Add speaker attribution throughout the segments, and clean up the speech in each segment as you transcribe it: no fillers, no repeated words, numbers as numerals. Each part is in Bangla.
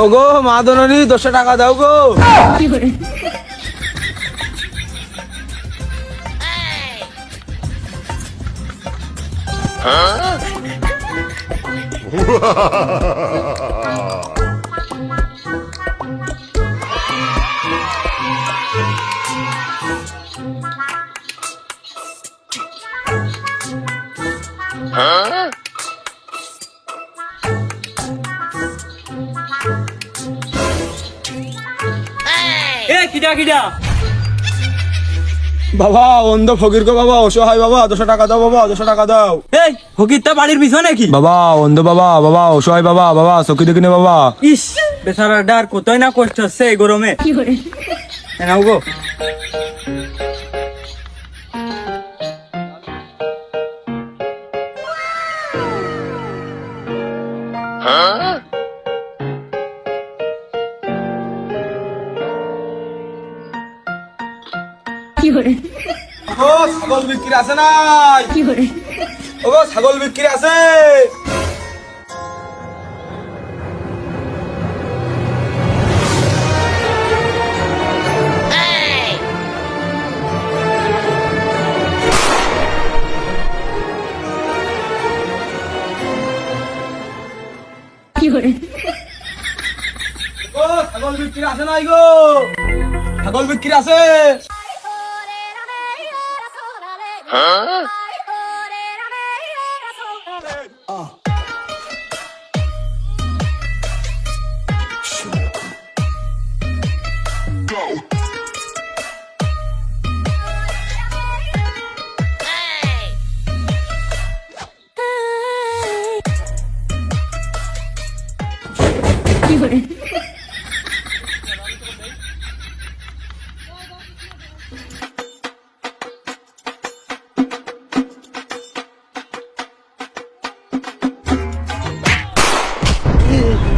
Speaker 1: ও গো মাদনানি 200 টাকা দাও গো। বাবা অন্ধ ফকির গো বাবা, অসহায় বাবা, 200 টাকা দাও বাবা, 200 টাকা দাও।
Speaker 2: এই ফকিরটা বাড়ির পিছনে নাকি?
Speaker 1: বাবা অন্ধ বাবা, বাবা অসহায় বাবা, বাবা চোখে দেখি না বাবা।
Speaker 2: ইস বেচারা ডার কতই না কষ্ট হচ্ছে এই গরমে। নাও গো।
Speaker 1: ও ছাগল বিক্রি আছে নাই? ও ছাগল বিক্রি আছে? ও ছাগল বিক্রি আছে নাই গো? ছাগল বিক্রি আছে?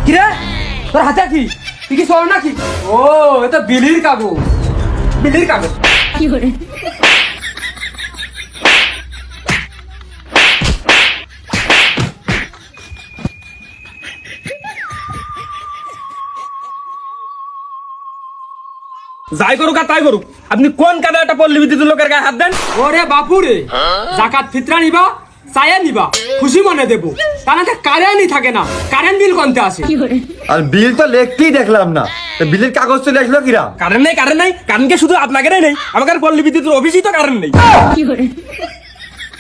Speaker 2: কিরে তোর হাতে কি? তুই কি সর নাকি? ও এটা বিলির কাগজ, বিলির কাগজ। যাই করুক আর তাই করুক, আপনি কোন কাদা একটা পল্লী বিদ্যুৎ লোকের গায়ে হাত দেন? ওরে বাপুরে, জাকাত ফিতরা নিবা, চায়া নিবা, খুশি মনে দেবো, তা না কারেন্টই থাকে না, কারেন্ট বিল কোনতে আসে?
Speaker 3: আর বিল তো লেখতেই দেখলাম না, বিলের কাগজ চলে আসলো কিরা?
Speaker 2: কারেন্ট নেই, কারেন্ট নাই, কারেন্টকে শুধু আপনাকে নেই, আমাদের পল্লী বিদ্যুৎ অফিসই তো কারেন্ট নেই।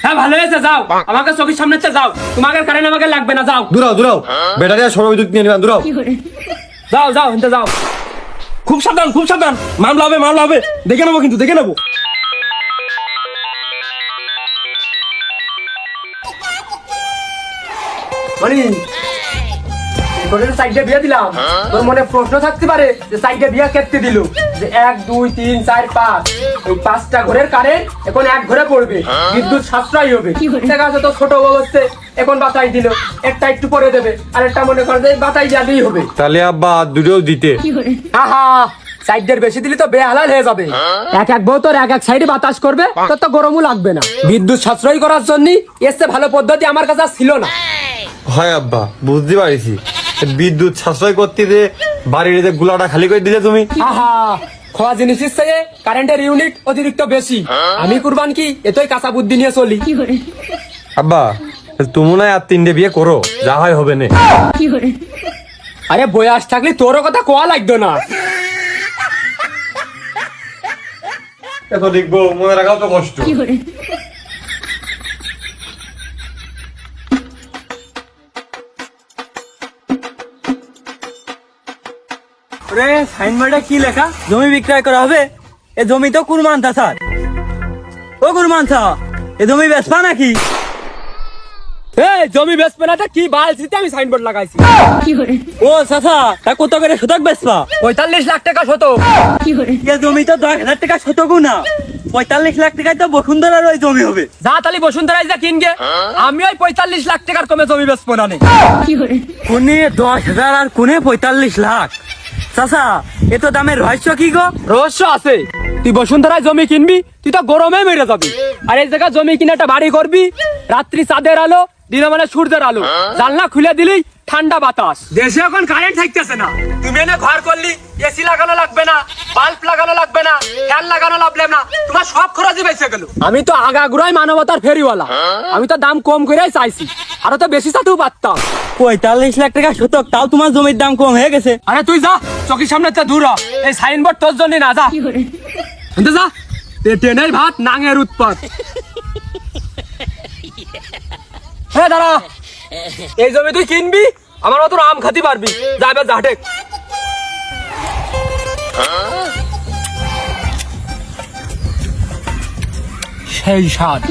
Speaker 2: হ্যাঁ ভালো হয়েছে, যাও আমাকে চোখের সামনে যাও, তোমাকে কারেন্ট আমাকে লাগবে না, যাও
Speaker 3: দূরাও দূরাও, ব্যাটারি আর সৌর বিদ্যুৎ নিয়ে নিবেন, দূরাও।
Speaker 2: যাও যাও এনতে যাও, খুব সাবধান, খুব সাবধান, মামলা হবে, মামলা হবে, দেখে নেবো কিন্তু, দেখে নেবো। সাইডে বিয়ে দিলাম, তোর মনে প্রশ্ন থাকতে পারে যে সাইডে বিয়ে কেটে দিল, যে 1 2 3 4 5 এই 5টা ঘরের কারেন্ট এখন এক ঘরে পড়বে, বিদ্যুৎ সাশ্রয় হবে। দেখা যাচ্ছে তো ছোট অবস্থায় এখন বাতাই দিল, একটা একটু পরে দেবে, আর একটা মনে করে যে বাতাই দিলেই হবে।
Speaker 3: তাহলে আব্বা দুটোও দিতে।
Speaker 2: আহা সাইডের বেশি দিলে তো বেহালাল হয়ে যাবে। এক এক বউ তোর এক এক সাইডে বাতাস করবে, তোর তো গরমও লাগবে না। বিদ্যুৎ সাশ্রয় করার জন্য এর চেয়ে ভালো পদ্ধতি আমার কাছে ছিল না।
Speaker 3: হয় আব্বা বুঝতে পারছি, বিদ্যুৎ সাশ্রয় করতে যে বাড়ির যে গুলাটা খালি করে দিলে তুমি।
Speaker 2: আহা খোয়া জিনিসের চেয়ে কারেন্টের ইউনিট অতিরিক্ত বেশি, আমি কুরবান কি এতই কাঁচা বুদ্ধি নিয়ে চলি।
Speaker 3: আব্বা তুমি না আর 3টে বিয়ে করো, যা হয় হবে না।
Speaker 2: আরে বয়স থাকলে তোরও কথা কোয়া লাগতো না।
Speaker 3: এত দেখবো মনে রাখাও তো কষ্ট।
Speaker 2: রে সাইনবোর্ডে কি লেখা? জমি বিক্রয় করা হবে। এ জমি তো কুরমান থা স্যার। ও কুরমান থা, এ জমি বেচবা নাকি? এই জমি বেচবে না কি বালছিতে আমি সাইনবোর্ড লাগাইছি। ও চাচা, তা কত করে শতক বেচবা? 45 লাখ টাকা শতক। এ জমি তো 10,000 টাকা শতকও না, 45 লাখ টাকায় তো বসুন্ধরার ওই জমি হবে। যা তালি বসুন্ধরায় যা কিনগে, আমি ওই 45 লাখ টাকার কমে জমি বেচবো না। কোনে 10,000 আর কোনে 45 লাখ? চাচা এত দামের রহস্য কি গো? রহস্য আছে, তুই বসুন্ধরায় জমি কিনবি, তুই তো গরমে মেরে যাবি। আর এই জায়গা জমি কিনে একটা বাড়ি করবি, রাত্রি চাঁদের আলো,
Speaker 4: দিনে মানে সূর্যের আলো, জানলা খুলে দিলি ঠান্ডা বাতাস। দেশে এখন কারেন্ট থাকতেছে না, তুমি এনে ঘর করলি, এসি লাগানো লাগবে না, বাল্ব লাগানো লাগবে না, ফ্যান লাগানো লাগবে না, তোমার সব খরচই বেঁচে গেল। আমি তো আগাগুড়াই মানবতার ফেরিওয়ালা, আমি তো দাম কম করেই চাইছি, আরো তো বেশি চাইতেও পারতাম।
Speaker 2: 45 লাখ টাকা শতক, তাও তোমার জমির দাম কম হয়ে গেছে।
Speaker 4: আরে তুই যা, চোখের সামনে তো দূর হ। এই সাইনবোর্ড তোর জন্য না, যা শুনতে যা। ট্রেনের ভাত নাঙের উৎপাত। হ্যাঁ দাঁড়া, এই জমি তুই কিনবি, আমার মতো আম খাতি পারবি। যাবে জাটেক সেই সাত।